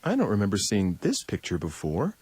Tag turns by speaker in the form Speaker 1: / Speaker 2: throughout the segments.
Speaker 1: I don't remember seeing this picture before.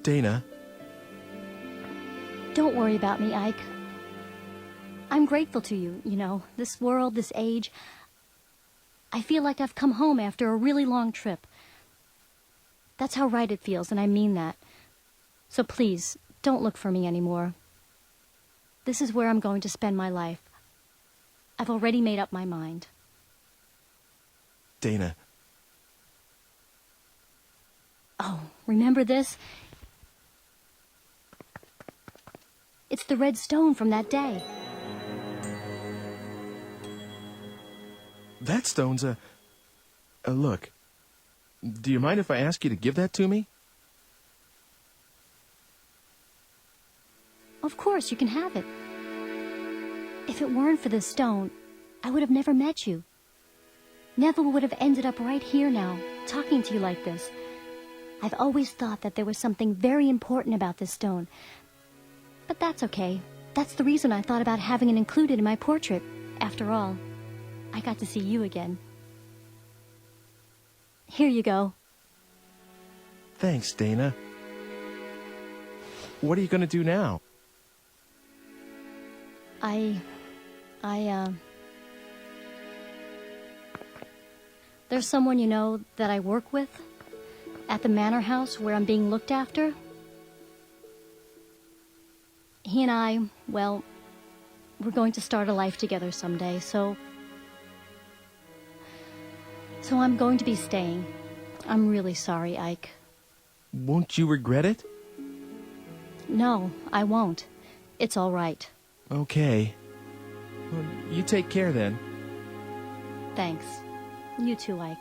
Speaker 1: Dana.
Speaker 2: Don't worry about me, Ike. I'm grateful to you, you know, this world, this age. I feel like I've come home after a really long trip. That's how right it feels, and I mean that. So please, don't look for me anymore. This is where I'm going to spend my life. I've already made up my mind.
Speaker 1: Dana.
Speaker 2: Oh, remember this? It's the red stone from that day.
Speaker 1: That stone's a look. Do you mind if I ask you to give that to me?
Speaker 2: Of course, you can have it. If it weren't for this stone, I would have never met you. Never would have ended up right here now, talking to you like this. I've always thought that there was something very important about this stone. But that's okay. That's the reason I thought about having it included in my portrait. After all, I got to see you again. Here you go.
Speaker 1: Thanks, Dana. What are you going to do now?
Speaker 2: There's someone you know that I work with at the manor house where I'm being looked after. He and I, well, we're going to start a life together someday, so I'm going to be staying. I'm really sorry, Ike.
Speaker 1: Won't you regret it?
Speaker 2: No, I won't. It's all right.
Speaker 1: Okay. Well, you take care then.
Speaker 2: Thanks. You too, Ike.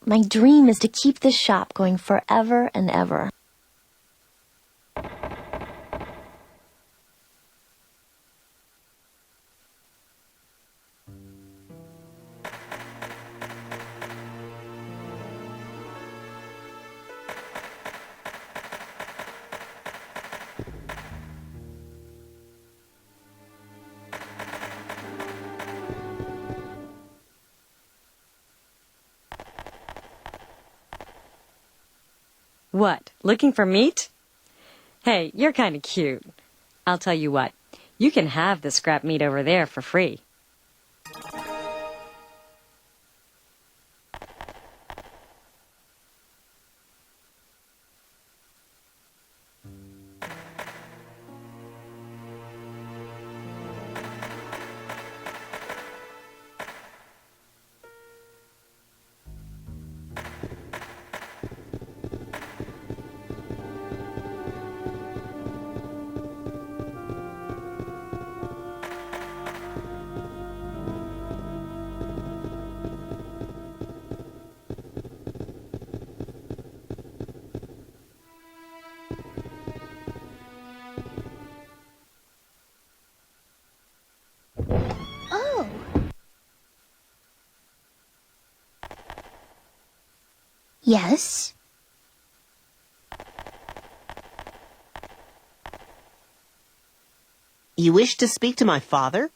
Speaker 3: My dream is to keep this shop going forever and ever.
Speaker 4: What, looking for meat? Hey, you're kind of cute. I'll tell you what, you can have the scrap meat over there for free.
Speaker 3: Oh! Yes?
Speaker 5: You wish to speak to my father?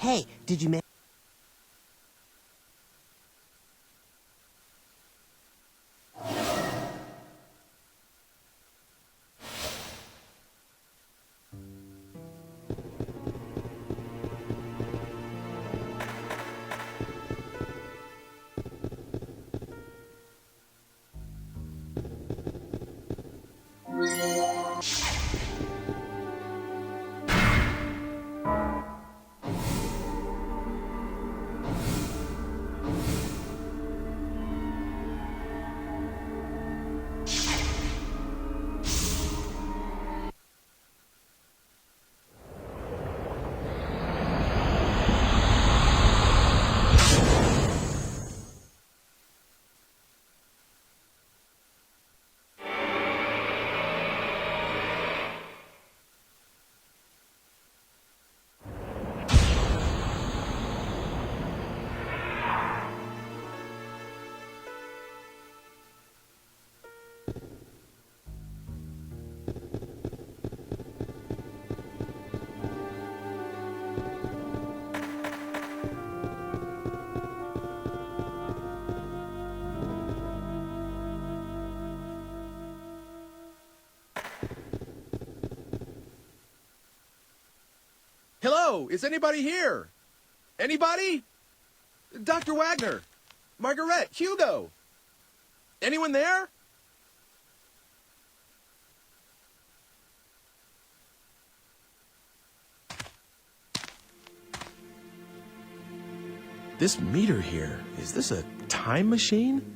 Speaker 5: Hey, did you
Speaker 1: Hello, is anybody here? Anybody? Dr. Wagner, Margaret, Hugo. Anyone there? This meter here, is this a time machine?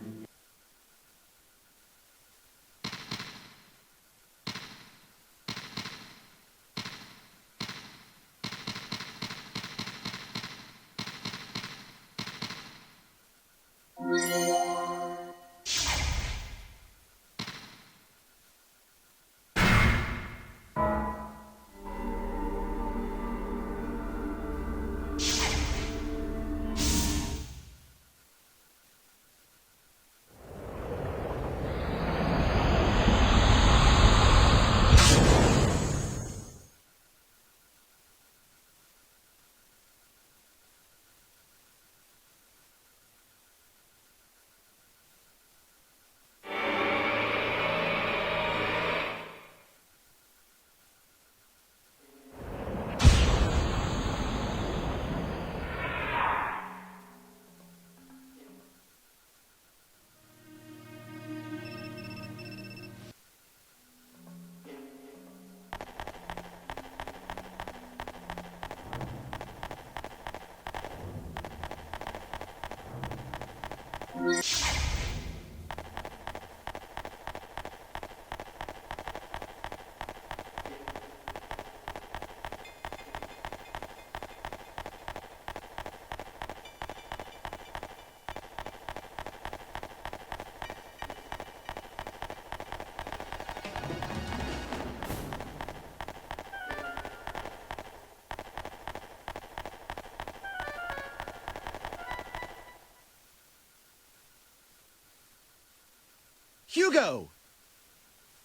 Speaker 1: Hugo!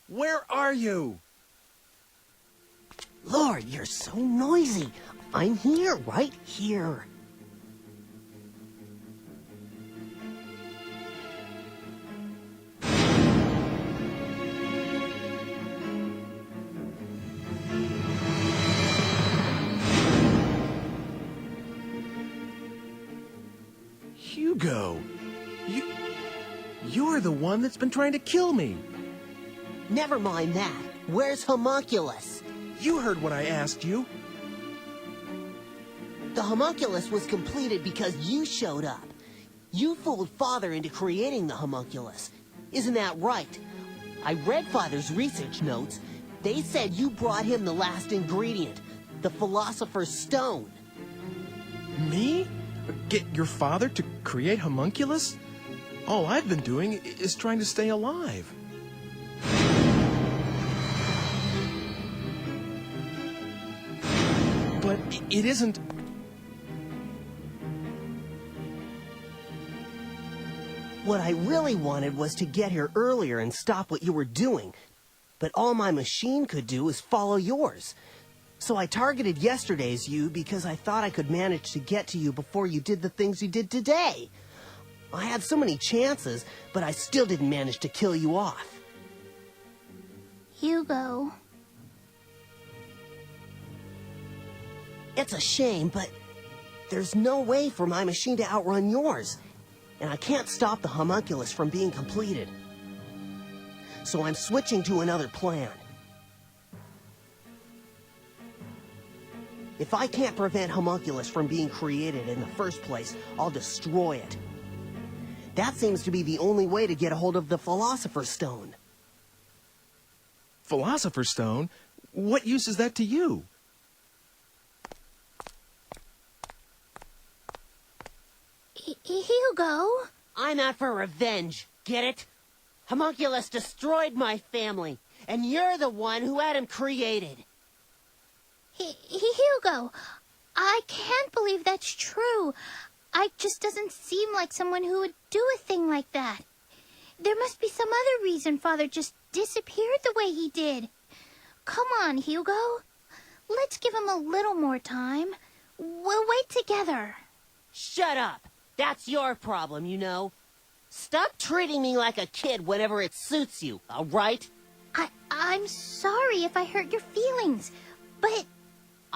Speaker 1: Where are you?
Speaker 5: Lord, you're so noisy. I'm here, right here.
Speaker 1: Hugo! You're the one that's been trying to kill me.
Speaker 5: Never mind that. Where's Homunculus?
Speaker 1: You heard what I asked you.
Speaker 5: The Homunculus was completed because you showed up. You fooled Father into creating the Homunculus. Isn't that right? I read Father's research notes. They said you brought him the last ingredient, the Philosopher's Stone.
Speaker 1: Me? Get your father to create Homunculus? All I've been doing is trying to stay alive. But it isn't...
Speaker 5: What I really wanted was to get here earlier and stop what you were doing. But all my machine could do is follow yours. So I targeted yesterday's you because I thought I could manage to get to you before you did the things you did today. I had so many chances, but I still didn't manage to kill you off.
Speaker 2: Hugo.
Speaker 5: It's a shame, but there's no way for my machine to outrun yours. And I can't stop the homunculus from being completed. So I'm switching to another plan. If I can't prevent homunculus from being created in the first place, I'll destroy it. That seems to be the only way to get a hold of the Philosopher's Stone.
Speaker 1: Philosopher's Stone? What use is that to you?
Speaker 2: Hugo?
Speaker 5: I'm out for revenge, get it? Homunculus destroyed my family, and you're the one who had him created.
Speaker 2: Hugo, I can't believe that's true. Ike just doesn't seem like someone who would do a thing like that. There must be some other reason Father just disappeared the way he did. Come on, Hugo. Let's give him a little more time. We'll wait together.
Speaker 5: Shut up. That's your problem, you know. Stop treating me like a kid whenever it suits you, all right?
Speaker 2: I'm sorry if I hurt your feelings, but...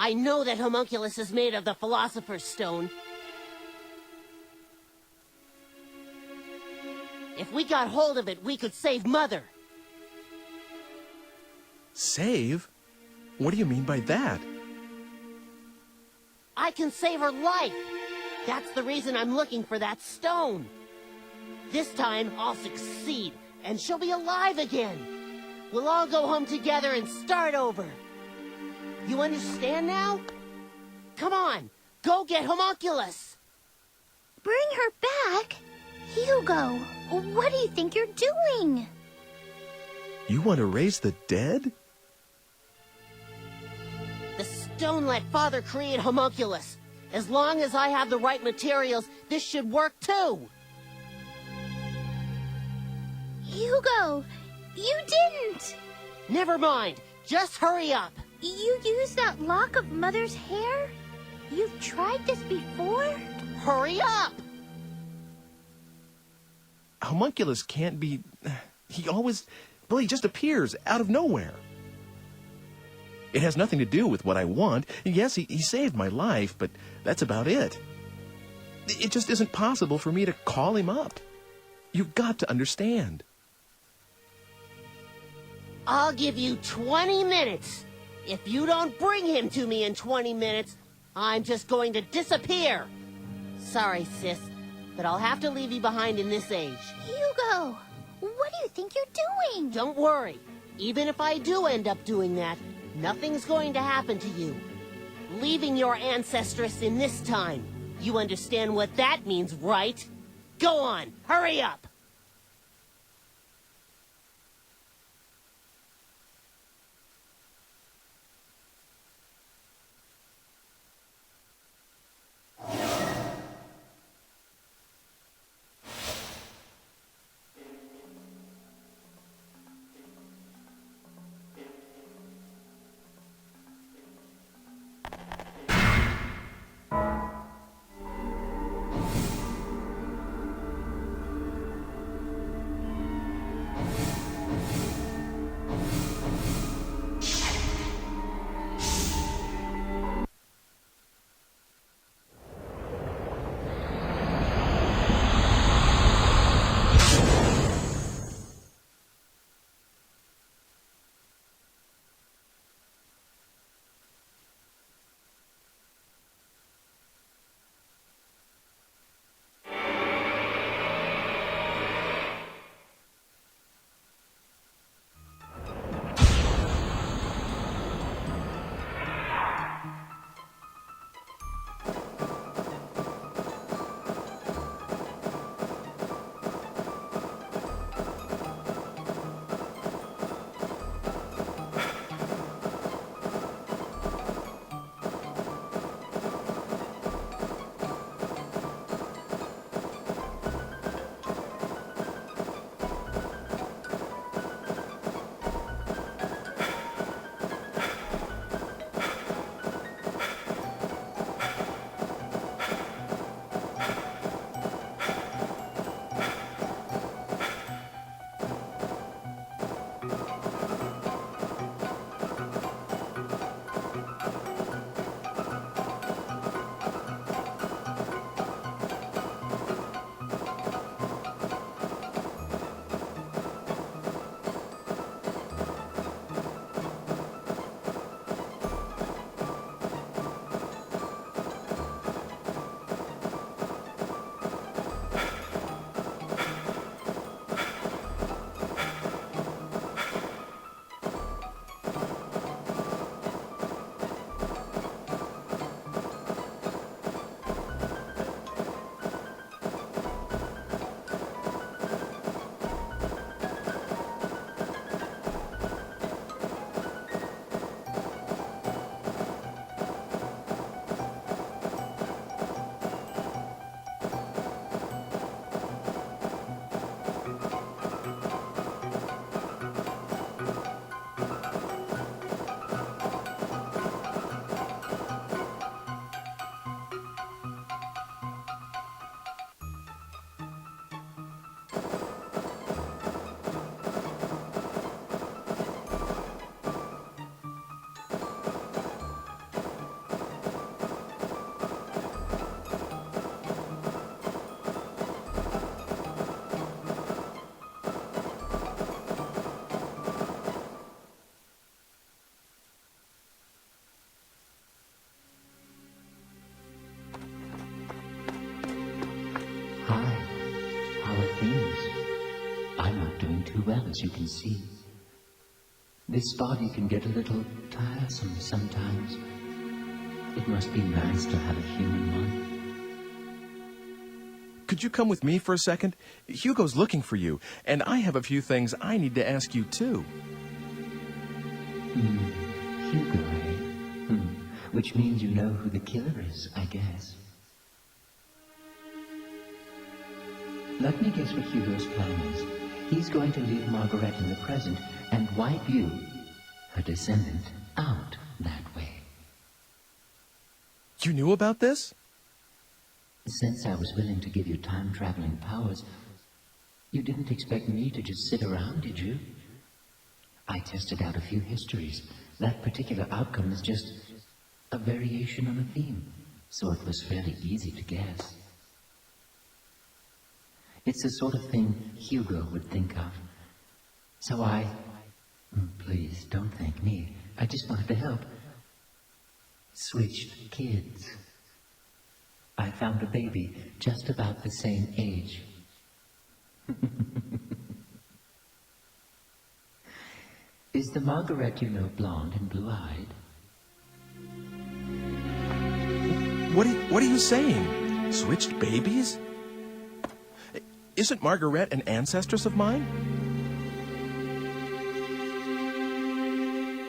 Speaker 5: I know that homunculus is made of the Philosopher's Stone. If we got hold of it, we could save Mother.
Speaker 1: Save? What do you mean by that?
Speaker 5: I can save her life. That's the reason I'm looking for that stone. This time, I'll succeed, and she'll be alive again. We'll all go home together and start over. You understand now? Come on, go get homunculus.
Speaker 2: Bring her back? Hugo, what do you think you're doing?
Speaker 1: You want to raise the dead?
Speaker 5: The stone let Father create homunculus. As long as I have the right materials, this should work too.
Speaker 2: Hugo, you didn't.
Speaker 5: Never mind. Just hurry up.
Speaker 2: You used that lock of Mother's hair? You've tried this before?
Speaker 5: Hurry up!
Speaker 1: Homunculus can't be... He just appears out of nowhere. It has nothing to do with what I want. Yes, he saved my life, but that's about it. It just isn't possible for me to call him up. You've got to understand.
Speaker 5: I'll give you 20 minutes. If you don't bring him to me in 20 minutes, I'm just going to disappear. Sorry, sis, but I'll have to leave you behind in this age.
Speaker 2: Hugo, what do you think you're doing?
Speaker 5: Don't worry. Even if I do end up doing that, nothing's going to happen to you. Leaving your ancestress in this time. You understand what that means, right? Go on, hurry up!
Speaker 6: too well, as you can see. This body can get a little tiresome sometimes. It must be nice to have a human one.
Speaker 1: Could you come with me for a second? Hugo's looking for you, and I have a few things I need to ask you, too.
Speaker 6: Hugo, eh? Which means you know who the killer is, I guess. Let me guess what Hugo's plan is. He's going to leave Margaret in the present and wipe you, her descendant, out that way.
Speaker 1: You knew about this?
Speaker 6: Since I was willing to give you time-traveling powers, you didn't expect me to just sit around, did you? I tested out a few histories. That particular outcome is just a variation on a theme, so it was fairly easy to guess. It's the sort of thing Hugo would think of. So please, don't thank me. I just wanted to help. Switched kids. I found a baby just about the same age. Is the Margaret you know blonde and blue-eyed?
Speaker 1: What are you saying? Switched babies? Isn't Margaret an ancestress of mine?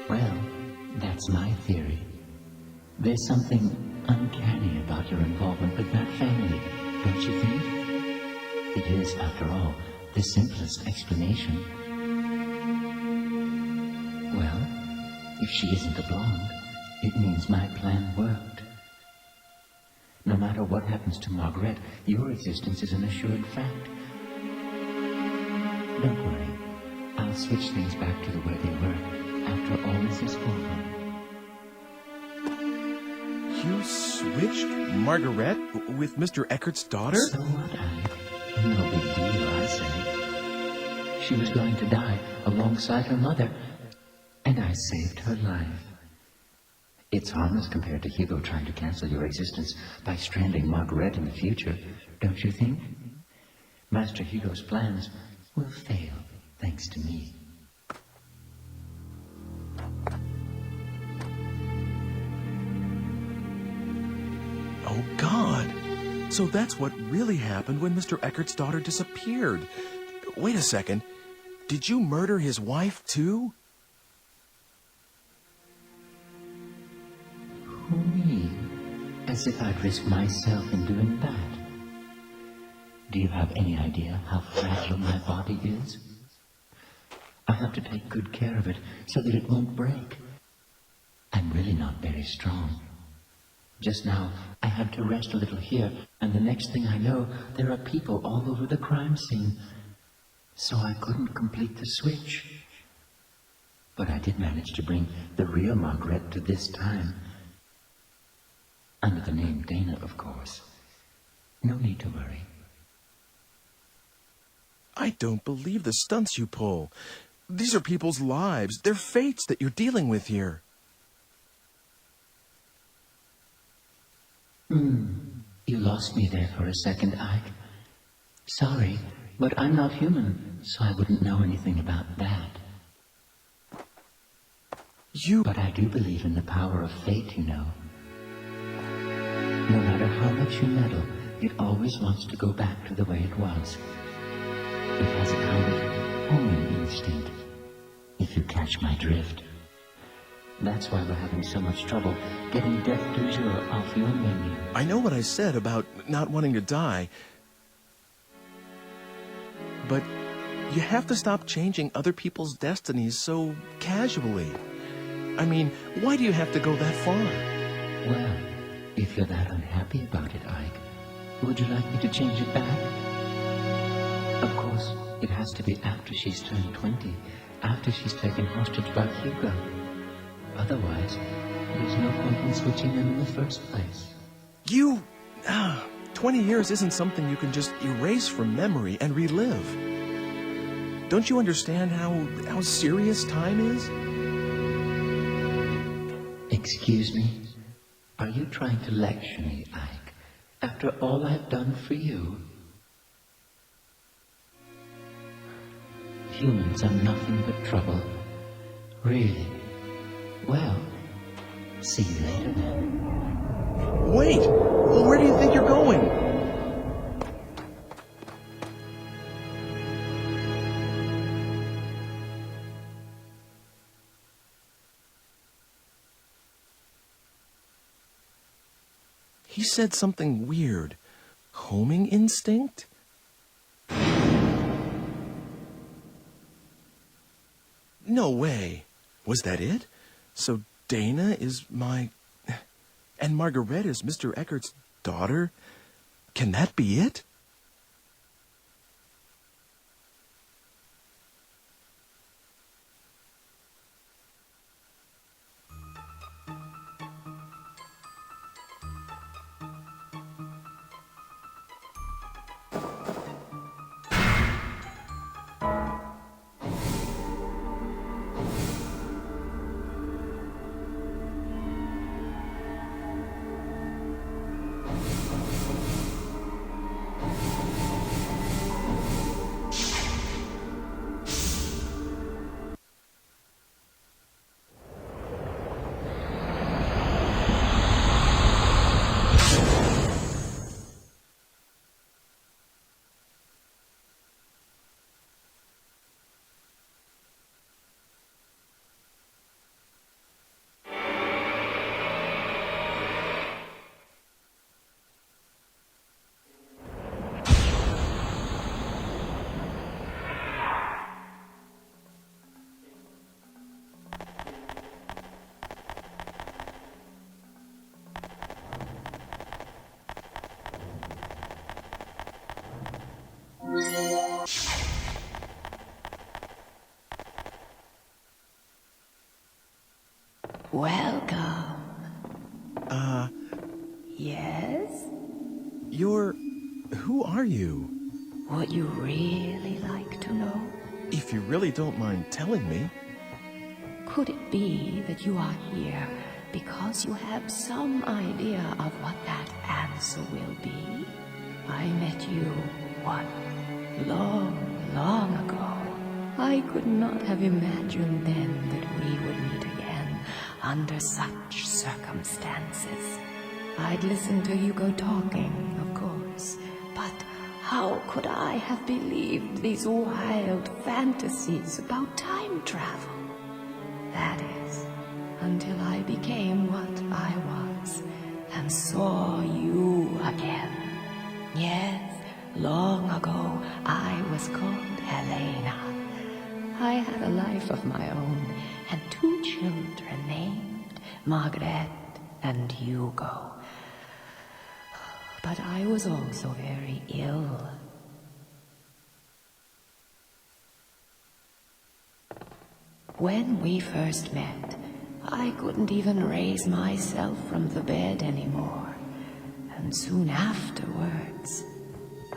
Speaker 6: Well, that's my theory. There's something uncanny about your involvement with that family, don't you think? It is, after all, the simplest explanation. Well, if she isn't a blonde, it means my plan worked. No matter what happens to Margaret, your existence is an assured fact. Don't worry. I'll switch things back to the way they were after all this is over.
Speaker 1: You switched Margaret with Mr. Eckert's daughter?
Speaker 6: So what, no big deal, I say. She was going to die alongside her mother, and I saved her life. It's harmless compared to Hugo trying to cancel your existence by stranding Margaret in the future, don't you think? Master Hugo's plans will fail, thanks to me.
Speaker 1: Oh, God. So that's what really happened when Mr. Eckert's daughter disappeared. Wait a second. Did you murder his wife, too?
Speaker 6: Me? As if I'd risk myself in doing that. Do you have any idea how fragile my body is? I have to take good care of it so that it won't break. I'm really not very strong. Just now, I had to rest a little here, and the next thing I know, there are people all over the crime scene. So I couldn't complete the switch. But I did manage to bring the real Margaret to this time. Under the name Dana, of course. No need to worry.
Speaker 1: I don't believe the stunts you pull. These are people's lives. They're fates that you're dealing with here.
Speaker 6: You lost me there for a second, Ike. Sorry, but I'm not human, so I wouldn't know anything about that. But I do believe in the power of fate, you know. No matter how much you meddle, it always wants to go back to the way it was. It has a kind of homing instinct, if you catch my drift. That's why we're having so much trouble getting Death du Jour off your menu.
Speaker 1: I know what I said about not wanting to die. But you have to stop changing other people's destinies so casually. I mean, why do you have to go that far?
Speaker 6: Well, if you're that unhappy about it, Ike, would you like me to change it back? Of course, it has to be after she's turned 20, after she's taken hostage by Hugo. Otherwise, there's no point in switching them in the first place.
Speaker 1: 20 years isn't something you can just erase from memory and relive. Don't you understand how serious time is?
Speaker 6: Excuse me? Are you trying to lecture me, Ike? After all I've done for you? humans are nothing but trouble. Really? Well, see you later then.
Speaker 1: Wait! Where do you think you're going? He said something weird. Homing instinct? No way. Was that it? So Dana is my... And Margaret is Mr. Eckert's daughter? Can that be it?
Speaker 7: Welcome. Yes?
Speaker 1: Who are you?
Speaker 7: Would you really like to know?
Speaker 1: If you really don't mind telling me.
Speaker 7: Could it be that you are here because you have some idea of what that answer will be? I met you, what, long ago. I could not have imagined then that we would meet again under such circumstances. I'd listened to you go talking, of course, but how could I have believed these wild fantasies about time travel? That is, until I became what I was and saw you again. Yes, long ago I was called Helena. I had a life of my own and 2 children named Margaret and Hugo. But I was also very ill. When we first met, I couldn't even raise myself from the bed anymore. And soon afterwards,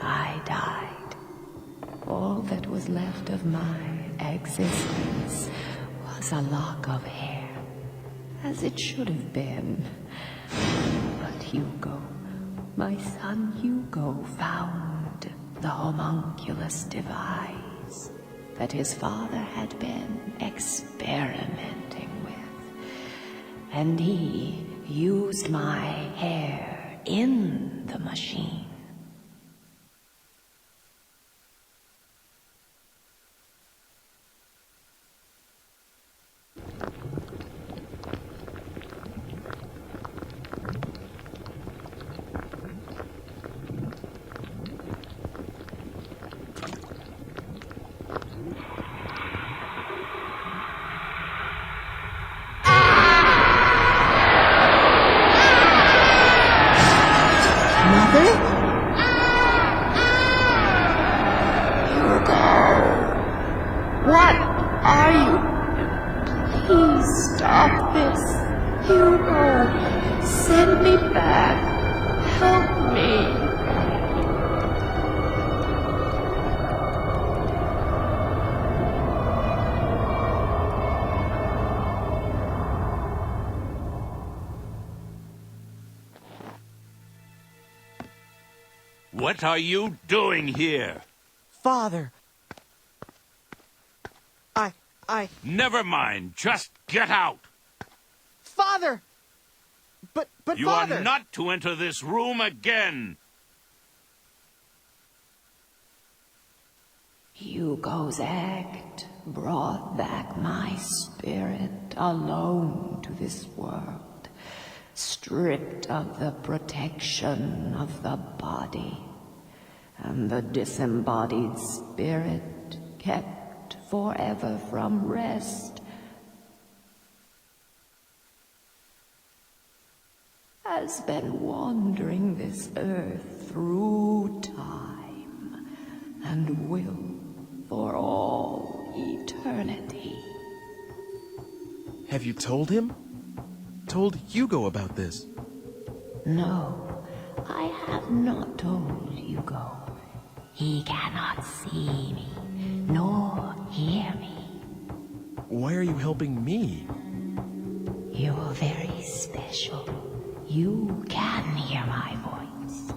Speaker 7: I died. All that was left of my existence was a lock of hair, as it should have been. But Hugo, my son Hugo, found the homunculus device that his father had been experimenting with. And he used my hair in the machine. What are you? Please stop this. Hugo, send me back. Help me.
Speaker 8: What are you doing here?
Speaker 5: Father,
Speaker 8: Never mind. Just get out.
Speaker 9: Father! But
Speaker 8: You
Speaker 9: Father!
Speaker 8: are not to enter this room again.
Speaker 7: Hugo's act brought back my spirit alone to this world, stripped of the protection of the body, and the disembodied spirit kept forever from rest, has been wandering this earth through time and will for all eternity.
Speaker 1: Have you told him? Told Hugo about this?
Speaker 7: No, I have not told Hugo. He cannot see me, nor hear me.
Speaker 1: Why are you helping me?
Speaker 7: You're very special. You can hear my voice.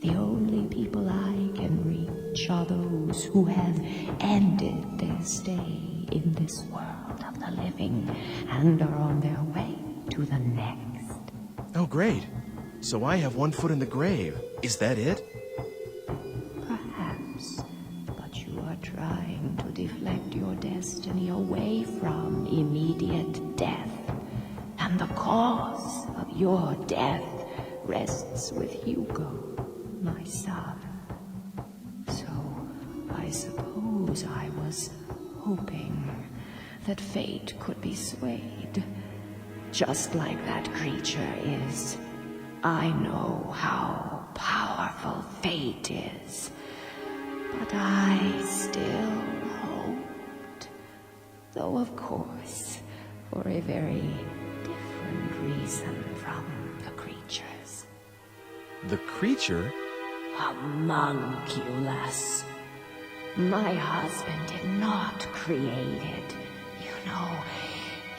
Speaker 7: The only people I can reach are those who have ended their stay in this world of the living and are on their way to the next.
Speaker 1: Oh, great. So I have one foot in the grave. Is that it?
Speaker 7: Perhaps, but you are trying to deflect your destiny away from immediate death. And the cause of your death rests with Hugo, my son. So, I suppose I was hoping that fate could be swayed, just like that creature is. I know how powerful fate is, but I still hoped, though of course, for a very different reason from the creatures.
Speaker 1: The creature?
Speaker 7: Homunculus. My husband did not create it. You know,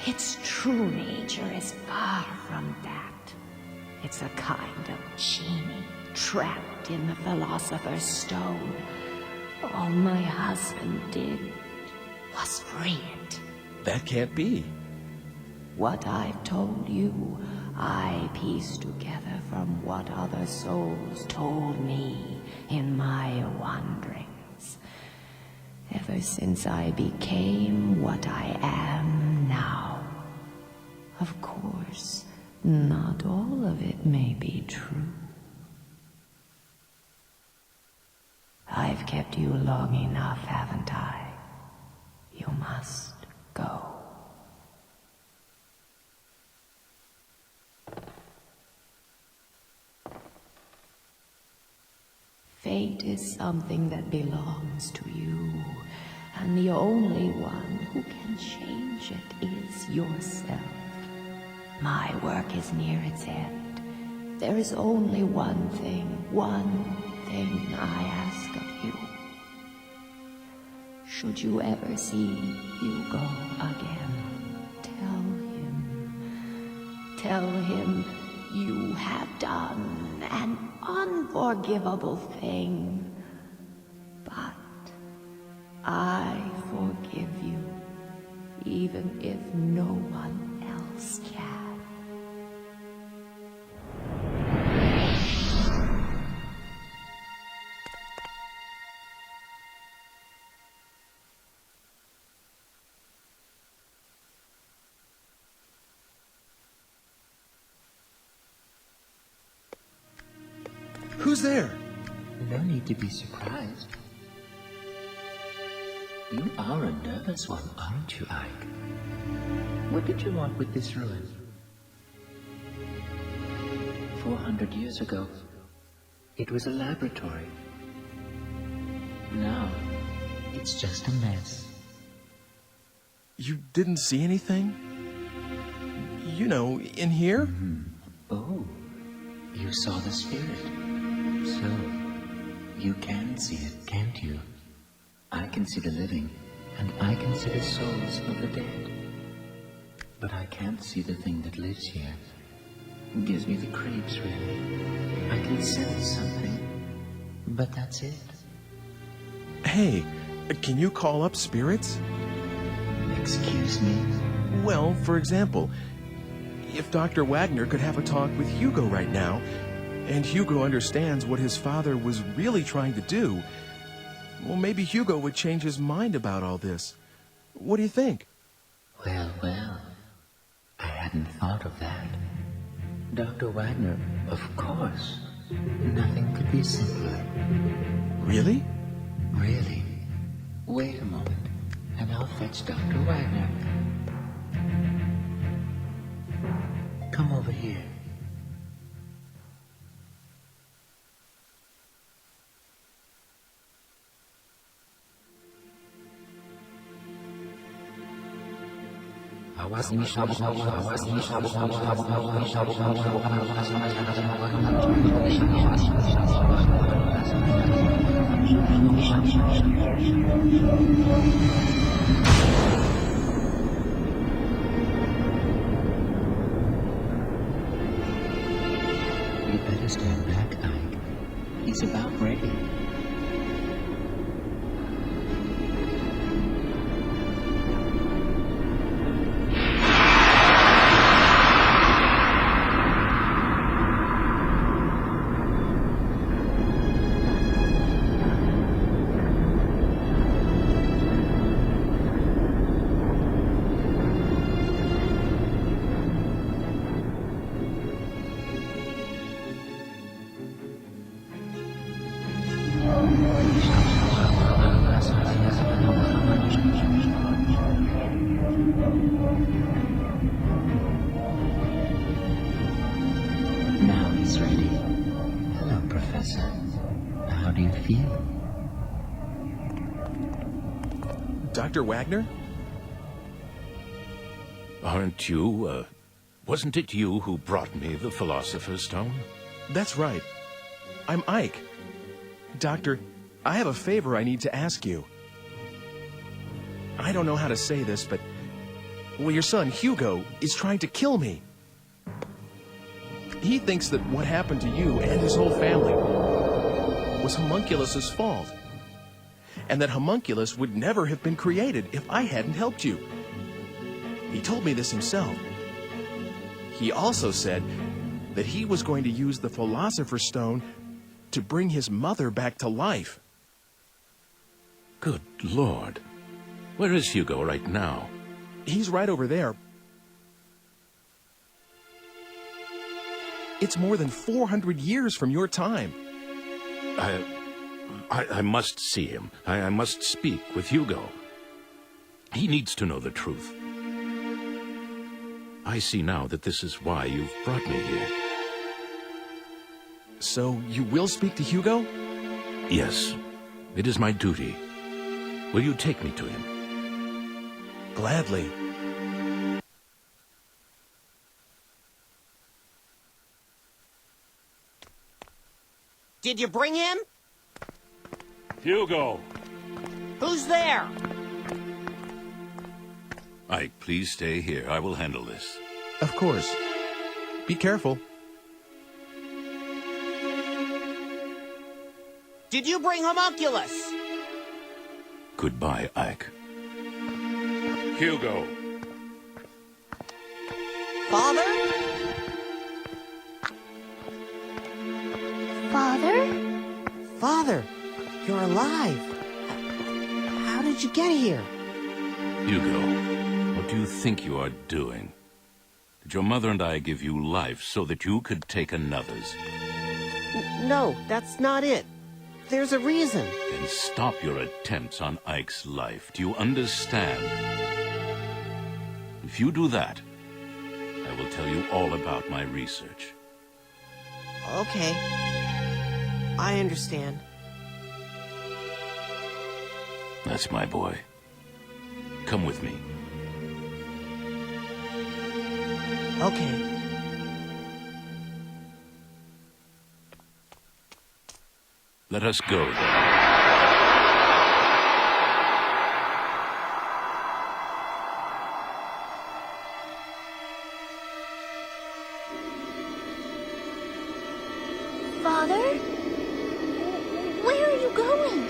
Speaker 7: its true nature is far from that. It's a kind of genie trapped in the Philosopher's Stone. All my husband did was free it.
Speaker 1: That can't be.
Speaker 7: What I've told you, I pieced together from what other souls told me in my wanderings. Ever since I became what I am now. Of course, not all of it may be true. I've kept you long enough, haven't I? You must go. Fate is something that belongs to you, and the only one who can change it is yourself. My work is near its end. There is only one thing I ask of you. Should you ever see Hugo again, tell him you have done an unforgivable thing, but I forgive you, even if no one else can.
Speaker 1: Who's there?
Speaker 6: No need to be surprised. You are a nervous one, aren't you, Ike? What did you want with this ruin? 400 years ago, it was a laboratory. Now, it's just a mess.
Speaker 1: You didn't see anything? You know, in here?
Speaker 6: Oh, you saw the spirit. So, you can see it, can't you? I can see the living, and I can see the souls of the dead. But I can't see the thing that lives here. It gives me the creeps, really. I can sense something, but that's it.
Speaker 1: Hey, can you call up spirits?
Speaker 6: Excuse me?
Speaker 1: Well, for example, if Dr. Wagner could have a talk with Hugo right now, and Hugo understands what his father was really trying to do, well, maybe Hugo would change his mind about all this. What do you think?
Speaker 6: Well, well. I hadn't thought of that. Dr. Wagner, of course. Nothing could be simpler.
Speaker 1: Really?
Speaker 6: Really? Wait a moment, and I'll fetch Dr. Wagner. Come over here. You better stand back, Ike. He's about ready. Now he's ready. Hello, Professor. How do you feel?
Speaker 1: Dr. Wagner?
Speaker 8: Aren't you, wasn't it you who brought me the Philosopher's Stone?
Speaker 1: That's right. I'm Ike. Doctor, I have a favor I need to ask you. I don't know how to say this, but... well, your son, Hugo, is trying to kill me. He thinks that what happened to you and his whole family was Homunculus's fault. And that Homunculus would never have been created if I hadn't helped you. He told me this himself. He also said that he was going to use the Philosopher's Stone to bring his mother back to life.
Speaker 8: Good Lord. Where is Hugo right now?
Speaker 1: He's right over there. It's more than 400 years from your time.
Speaker 8: I must see him. I must speak with Hugo. He needs to know the truth. I see now that this is why you've brought me here.
Speaker 1: So you will speak to Hugo?
Speaker 8: Yes, it is my duty. Will you take me to him?
Speaker 1: Gladly.
Speaker 5: Did you bring him?
Speaker 8: Hugo!
Speaker 5: Who's there?
Speaker 8: Ike, please stay here. I will handle this.
Speaker 1: Of course. Be careful.
Speaker 5: Did you bring Homunculus?
Speaker 8: Goodbye, Ike. Hugo!
Speaker 5: Father?
Speaker 2: Father?
Speaker 5: Father, you're alive. How did you get here?
Speaker 8: Hugo, what do you think you are doing? Did your mother and I give you life so that you could take another's?
Speaker 5: No, that's not it. There's a reason.
Speaker 8: Then stop your attempts on Ike's life. Do you understand? If you do that, I will tell you all about my research.
Speaker 5: Okay. I understand.
Speaker 8: That's my boy. Come with me.
Speaker 5: Okay.
Speaker 8: Let us go.
Speaker 2: Father? Where are you going?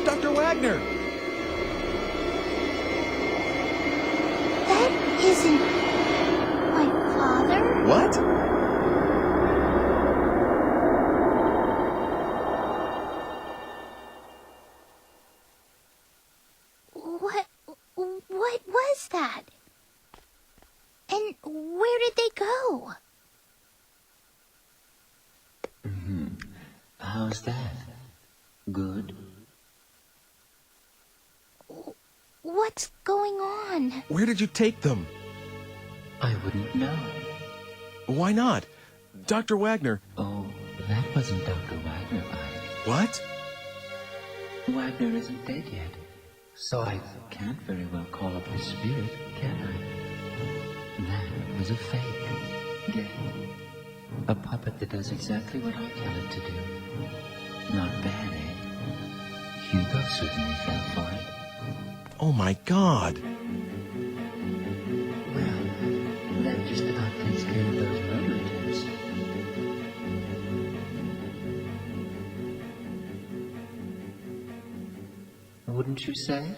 Speaker 1: Dr. Wagner!
Speaker 6: was that? Good?
Speaker 2: What's going on?
Speaker 1: Where did you take them?
Speaker 6: I wouldn't know.
Speaker 1: Why not? Dr. Wagner.
Speaker 6: Oh, that wasn't Dr. Wagner,
Speaker 1: What?
Speaker 6: Wagner isn't dead yet, so I can't very well call up his spirit, can I? That was a fake. Get it? A puppet that does exactly what I tell it to do. Not bad, eh? Hugo certainly fell for it.
Speaker 1: Oh my God.
Speaker 6: Well, that just about takes care of those murder attempts. Wouldn't you say?